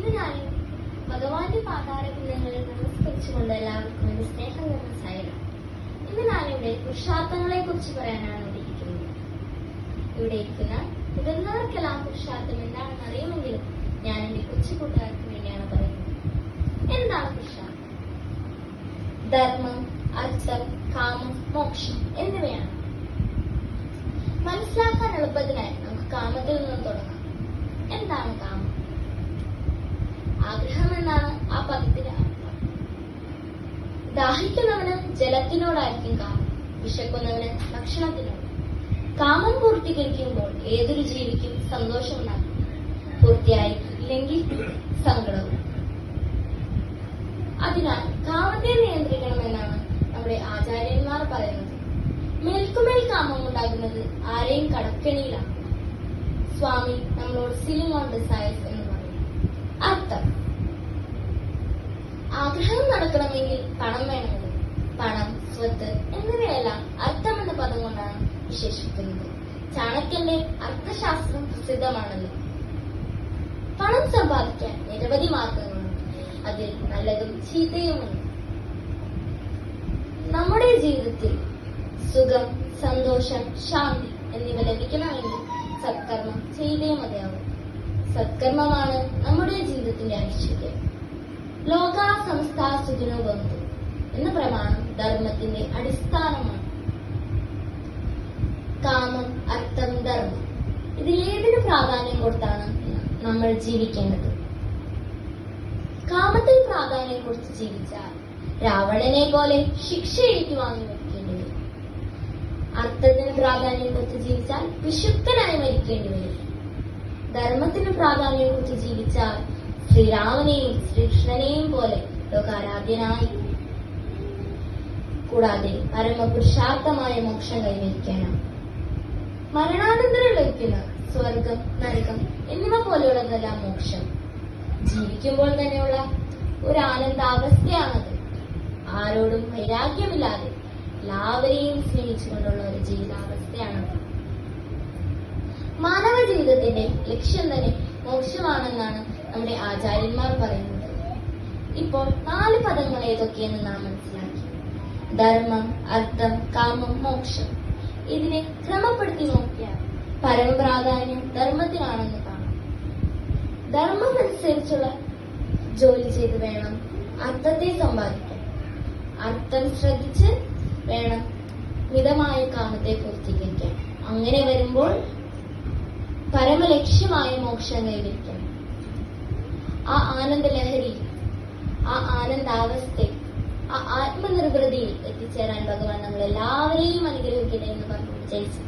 ഇന്ന് ഞാൻ ഭഗവാന്റെ പാതാരബിന്ദങ്ങളിൽ നമസ്കരിച്ചുകൊണ്ട് എല്ലാവർക്കും എന്റെ സ്നേഹം നിറഞ്ഞ സായിരാം. ഇന്ന് ഞാനിവിടെ പുരുഷാർത്ഥങ്ങളെ കുറിച്ച് പറയാനാണ് ഇരിക്കുന്നത്. ഇവിടെ ഇരിക്കുന്ന മുതിർന്നവർക്കെല്ലാം പുരുഷാർത്ഥം എന്താണെന്ന് അറിയുമെങ്കിലും ഞാൻ എന്റെ കൊച്ചു കൂട്ടുകാർക്ക് വേണ്ടിയാണ് പറയുന്നത്. എന്താണ് പുരുഷാർത്ഥം? ധർമ്മം, അർത്ഥം, കാമം, മോക്ഷം എന്നിവയാണ്. മനസ്സിലാക്കാൻ എളുപ്പത്തിനായി നമുക്ക് കാമത്തിൽ നിന്നും തുടങ്ങാം. എന്താണ് കാമം? ആഗ്രഹം എന്നാണ് ആ പദത്തിന്റെ അർത്ഥം. ദാഹിക്കുന്നവന് ജലത്തിനോടായിരിക്കും കാമം, വിശക്കുന്നവന് ഭക്ഷണത്തിനോട്. കാമം പൂർത്തീകരിക്കുമ്പോൾ ഏതൊരു ജീവിക്കും സന്തോഷമുണ്ടാകും, പൂർത്തിയായില്ലെങ്കിൽ സങ്കടവും. അതിനാൽ കാമത്തെ നിയന്ത്രിക്കണമെന്നാണ് നമ്മുടെ ആചാര്യന്മാർ പറയുന്നത്. മേൽക്കുമേൽ കാമം ഉണ്ടാകുന്നത് ആരെയും കടക്കെണിയിലാണ്. സ്വാമി നമ്മളോട് സിലിംഗ് ഓൺ ഡിസൈർസ് എന്ന് പറയും. അർത്ഥം: ആഗ്രഹം നടക്കണമെങ്കിൽ പണം വേണമെന്ന്. പണം, സ്വത്ത് എന്നിവയെല്ലാം അർത്ഥം എന്ന പദം കൊണ്ടാണ് വിശേഷിക്കുന്നത്. ചാണക്യന്റെ അർത്ഥശാസ്ത്രം പ്രസിദ്ധമാണല്ലോ. പണം സമ്പാദിക്കാൻ നിരവധി മാർഗങ്ങളുണ്ട്. അതിൽ നല്ലതും ചീത്തയുമുണ്ട്. നമ്മുടെ ജീവിതത്തിൽ സുഖം, സന്തോഷം, ശാന്തി എന്നിവ ലഭിക്കണമെങ്കിൽ സത്കർമ്മം ചെയ്തേ മതിയാവും. സത്കർമ്മമാണ് നമ്മുടെ ജീവിതത്തിന്റെ ഐശ്വര്യം. ലോക സമസ്ത സുഖിനോ ഭവന്തു എന്ന പ്രമാണം ധർമ്മത്തിന്റെ അടിസ്ഥാനമാണ്. കാമം, അർത്ഥം, ധർമ്മം ഇതിലേതിന് പ്രാധാന്യം കൊടുത്താണ് നമ്മൾ ജീവിക്കേണ്ടത്. കാമത്തിൽ പ്രാധാന്യം കൊടുത്ത് ജീവിച്ചാൽ രാവണനെ പോലെ ശിക്ഷ ഏറ്റുവാങ്ങി മരിക്കേണ്ടി വരും. അർത്ഥത്തിന് പ്രാധാന്യം കൊടുത്ത് ജീവിച്ചാൽ വിശുദ്ധനായി മരിക്കേണ്ടി വരും. ധർമ്മത്തിന് പ്രാധാന്യം കൊടുത്ത് ജീവിച്ചാൽ ശ്രീരാമനെയും ശ്രീകൃഷ്ണനെയും പോലെ ലോകാരാധ്യനായി, കൂടാതെ പരമപുരുഷാർത്ഥമായ മോക്ഷം കൈവരിക്കാനാണ്. മരണാനന്തരം ലഭിക്കുന്ന സ്വർഗം, നരകം എന്നിവ പോലെയുള്ളതെല്ലാം മോക്ഷം. ജീവിക്കുമ്പോൾ തന്നെയുള്ള ഒരു ആനന്ദാവസ്ഥയാണത്. ആരോടും വൈരാഗ്യമില്ലാതെ എല്ലാവരെയും സ്നേഹിച്ചുകൊണ്ടുള്ള ഒരു ജീവിതാവസ്ഥയാണത്. മാനവ ജീവിതത്തിന്റെ ലക്ഷ്യം തന്നെ മോക്ഷമാണെന്നാണ് നമ്മുടെ ആചാര്യന്മാർ പറയുന്നത്. ഇപ്പോൾ 4 പദങ്ങൾ ഏതൊക്കെയെന്ന് നാം മനസ്സിലാക്കി. ധർമ്മം, അർത്ഥം, കാമം, മോക്ഷം. ഇതിനെ ക്രമപ്പെടുത്തി നോക്കിയാൽ പരമപ്രാധാന്യം ധർമ്മത്തിനാണെന്ന് കാണാം. ധർമ്മം അനുസരിച്ചുള്ള ജോലി ചെയ്ത് വേണം അർത്ഥത്തെ സമ്പാദിക്കാൻ. അർത്ഥം ശ്രദ്ധിച്ച് വേണം മിതമായ കാമത്തെ പൂർത്തീകരിക്കാൻ. അങ്ങനെ വരുമ്പോൾ പരമലക്ഷ്യമായ മോക്ഷം കൈവരിക്കാം. ആ ആനന്ദലഹരി, ആ ആനന്ദാവസ്ഥയിൽ, ആ ആത്മനിർവൃതിയിൽ എത്തിച്ചേരാൻ ഭഗവാൻ നമ്മളെല്ലാവരെയും അനുഗ്രഹിക്കട്ടെ എന്ന് പറഞ്ഞു ജയിച്ചു.